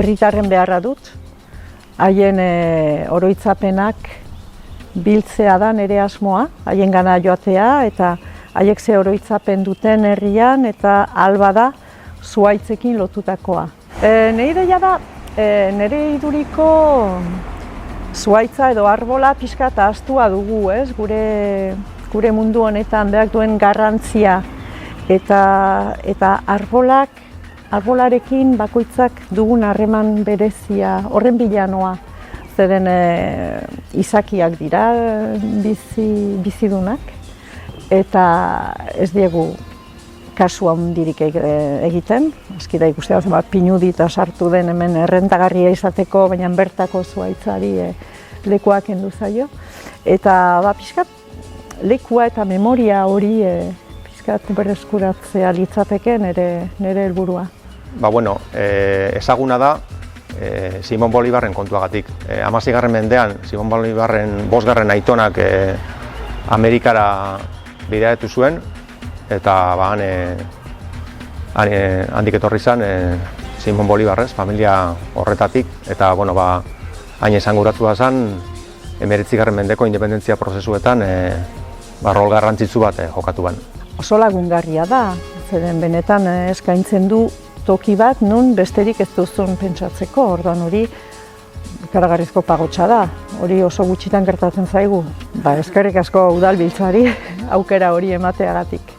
herritarren beharra dut, haien oroitzapenak biltzea da nire asmoa, haien gana joatea eta haiek ze oroitzapen duten herrian eta alba da zuhaitzekin lotutakoa. Nire ideia da, nire iduriko zuhaitza edo arbola pixka eta ahaztua dugu, gure mundu honetan behar duen garrantzia eta arbolarekin bakoitzak dugun harreman berezia, horren bila noa. Zeren izakiak dira bizidunak eta ez diegu kasu handirik egiten. Aski da ikustea zenbat pinudita sartu den hemen errentagarria izateko, baina bertako zuhaitzari lekua kendu zaio. Eta pixkat lekua eta memoria hori pixkat berreskuratzea litzateke nire helburua. Ezaguna da Simon Bolivarren kontuagatik. 16. mendean Simon Bolivarren 5. aitonak Amerikara bideratu zuen eta handik etorri zen Simon Bolivarrez, familia horretatik eta hain esanguratua zen 19. mendeko independentzia prozesuetan rol garrantzitsu bat jokatu ban. Oso lagungarria da, zeren benetan eskaintzen du toki bat nun besterik ez duzun pentsatzeko, orduan hori ikaragarrizko pagotxa da, hori oso gutxitan gertatzen zaigu. Eskerrik asko udalbiltzari aukera hori emateagatik.